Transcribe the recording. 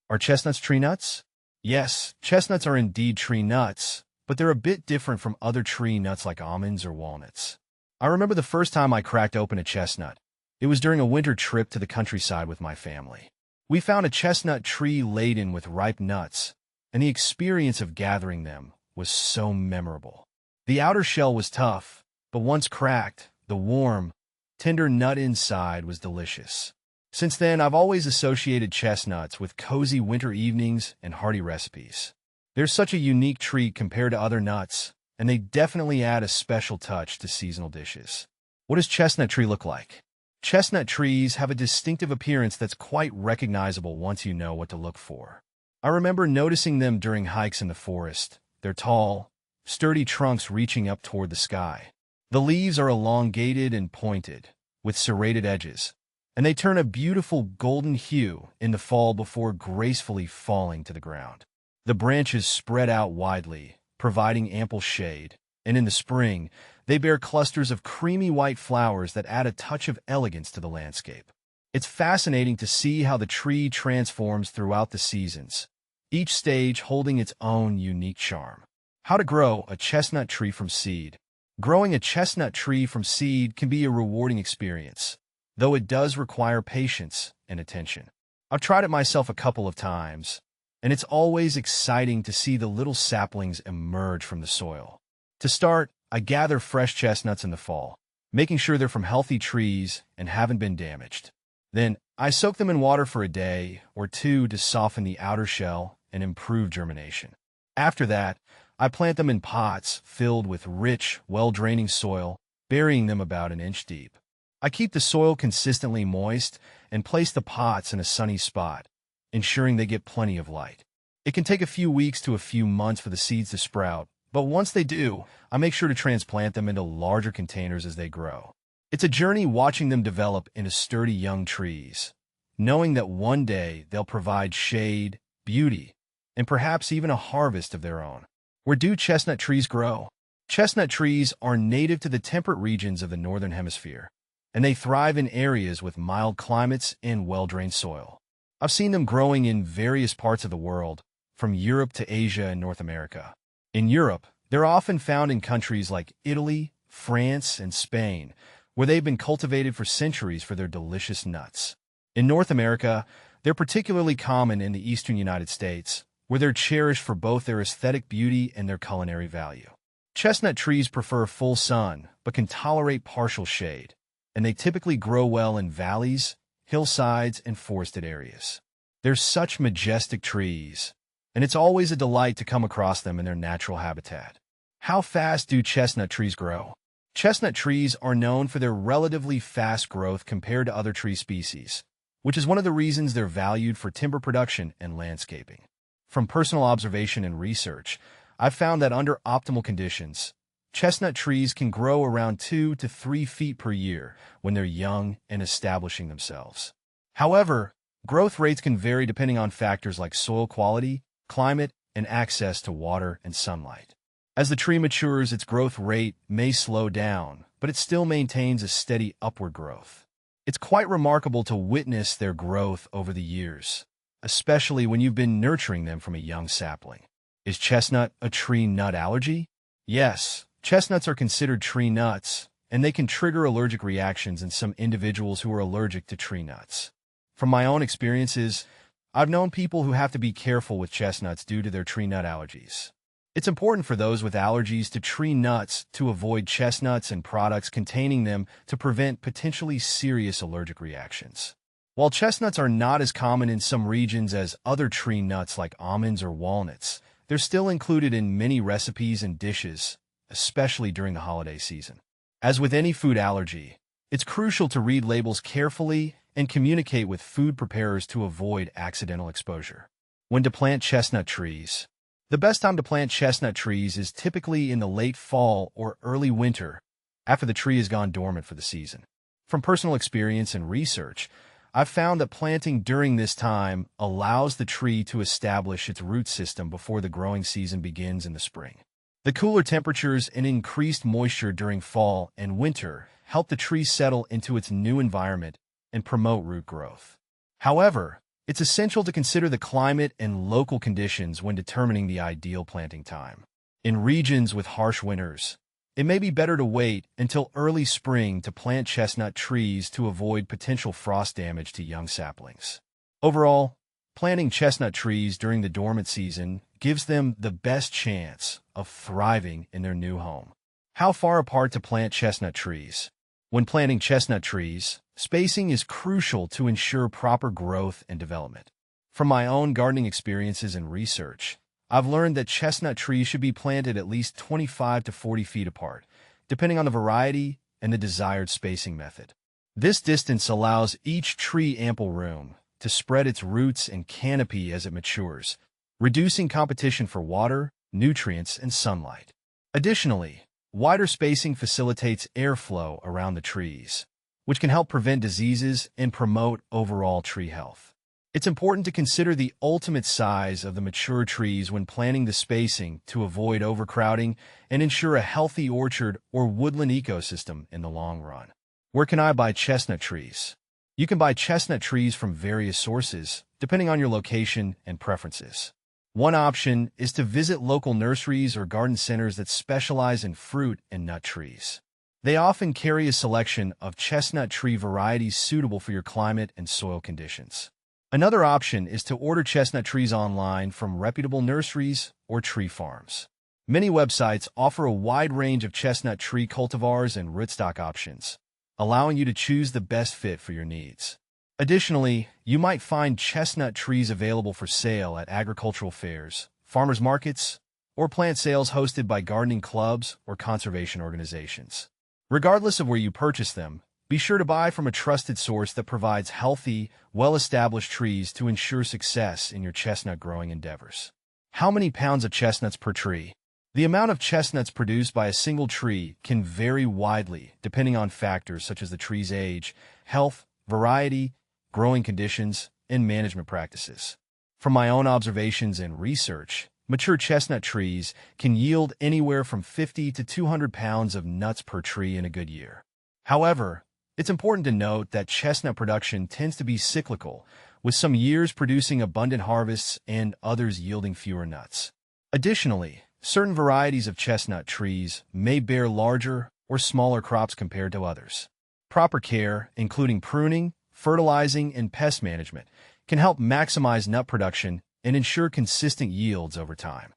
Are chestnuts tree nuts? Yes, chestnuts are indeed tree nuts, but they're a bit different from other tree nuts like almonds or walnuts. I remember the first time I cracked open a chestnut. It was during a winter trip to the countryside with my family. We found a chestnut tree laden with ripe nuts, and the experience of gathering them was so memorable. The outer shell was tough, but once cracked, the warm, tender nut inside was delicious. Since then, I've always associated chestnuts with cozy winter evenings and hearty recipes. They're such a unique treat compared to other nuts, and they definitely add a special touch to seasonal dishes. What does chestnut tree look like? Chestnut trees have a distinctive appearance that's quite recognizable once you know what to look for. I remember noticing them during hikes in the forest. They're tall, sturdy trunks reaching up toward the sky. The leaves are elongated and pointed, with serrated edges, and they turn a beautiful golden hue in the fall before gracefully falling to the ground. The branches spread out widely, providing ample shade, and in the spring, they bear clusters of creamy white flowers that add a touch of elegance to the landscape. It's fascinating to see how the tree transforms throughout the seasons, each stage holding its own unique charm. How to grow a chestnut tree from seed. Growing a chestnut tree from seed can be a rewarding experience, though it does require patience and attention. I've tried it myself a couple of times, and it's always exciting to see the little saplings emerge from the soil. To start, I gather fresh chestnuts in the fall, making sure they're from healthy trees and haven't been damaged. Then, I soak them in water for a day or two to soften the outer shell and improve germination. After that, I plant them in pots filled with rich, well-draining soil, burying them about an inch deep. I keep the soil consistently moist and place the pots in a sunny spot, ensuring they get plenty of light. It can take a few weeks to a few months for the seeds to sprout, but once they do, I make sure to transplant them into larger containers as they grow. It's a journey watching them develop into sturdy young trees, knowing that one day they'll provide shade, beauty, and perhaps even a harvest of their own. Where do chestnut trees grow? Chestnut trees are native to the temperate regions of the Northern Hemisphere, and they thrive in areas with mild climates and well-drained soil. I've seen them growing in various parts of the world, from Europe to Asia and North America. In Europe, they're often found in countries like Italy, France, and Spain, where they've been cultivated for centuries for their delicious nuts. In North America, they're particularly common in the eastern United States, where they're cherished for both their aesthetic beauty and their culinary value. Chestnut trees prefer full sun, but can tolerate partial shade, and they typically grow well in valleys, hillsides, and forested areas. They're such majestic trees, and it's always a delight to come across them in their natural habitat. How fast do chestnut trees grow? Chestnut trees are known for their relatively fast growth compared to other tree species, which is one of the reasons they're valued for timber production and landscaping. From personal observation and research, I've found that under optimal conditions, chestnut trees can grow around 2 to 3 feet per year when they're young and establishing themselves. However, growth rates can vary depending on factors like soil quality, climate, and access to water and sunlight. As the tree matures, its growth rate may slow down, but it still maintains a steady upward growth. It's quite remarkable to witness their growth over the years, especially when you've been nurturing them from a young sapling. Is chestnut a tree nut allergy? Yes, chestnuts are considered tree nuts, and they can trigger allergic reactions in some individuals who are allergic to tree nuts. From my own experiences, I've known people who have to be careful with chestnuts due to their tree nut allergies. It's important for those with allergies to tree nuts to avoid chestnuts and products containing them to prevent potentially serious allergic reactions. While chestnuts are not as common in some regions as other tree nuts like almonds or walnuts, they're still included in many recipes and dishes, especially during the holiday season. As with any food allergy, it's crucial to read labels carefully and communicate with food preparers to avoid accidental exposure. When to plant chestnut trees? The best time to plant chestnut trees is typically in the late fall or early winter, after the tree has gone dormant for the season. From personal experience and research, I've found that planting during this time allows the tree to establish its root system before the growing season begins in the spring. The cooler temperatures and increased moisture during fall and winter help the tree settle into its new environment and promote root growth. However, It's essential to consider the climate and local conditions when determining the ideal planting time. In regions with harsh winters, it may be better to wait until early spring to plant chestnut trees to avoid potential frost damage to young saplings. Overall, planting chestnut trees during the dormant season gives them the best chance of thriving in their new home. How far apart to plant chestnut trees? When planting chestnut trees, spacing is crucial to ensure proper growth and development. From my own gardening experiences and research, I've learned that chestnut trees should be planted at least 25 to 40 feet apart, depending on the variety and the desired spacing method. This distance allows each tree ample room to spread its roots and canopy as it matures, reducing competition for water, nutrients, and sunlight. Additionally, wider spacing facilitates airflow around the trees, which can help prevent diseases and promote overall tree health. It's important to consider the ultimate size of the mature trees when planning the spacing to avoid overcrowding and ensure a healthy orchard or woodland ecosystem in the long run. Where can I buy chestnut trees? You can buy chestnut trees from various sources, depending on your location and preferences. One option is to visit local nurseries or garden centers that specialize in fruit and nut trees. They often carry a selection of chestnut tree varieties suitable for your climate and soil conditions. Another option is to order chestnut trees online from reputable nurseries or tree farms. Many websites offer a wide range of chestnut tree cultivars and rootstock options, allowing you to choose the best fit for your needs. Additionally, you might find chestnut trees available for sale at agricultural fairs, farmers markets, or plant sales hosted by gardening clubs or conservation organizations. Regardless of where you purchase them, be sure to buy from a trusted source that provides healthy, well-established trees to ensure success in your chestnut growing endeavors. How many pounds of chestnuts per tree? The amount of chestnuts produced by a single tree can vary widely depending on factors such as the tree's age, health, variety, growing conditions, and management practices. From my own observations and research, mature chestnut trees can yield anywhere from 50 to 200 pounds of nuts per tree in a good year. However, it's important to note that chestnut production tends to be cyclical, with some years producing abundant harvests and others yielding fewer nuts. Additionally, certain varieties of chestnut trees may bear larger or smaller crops compared to others. Proper care, including pruning, fertilizing, and pest management, can help maximize nut production and ensure consistent yields over time.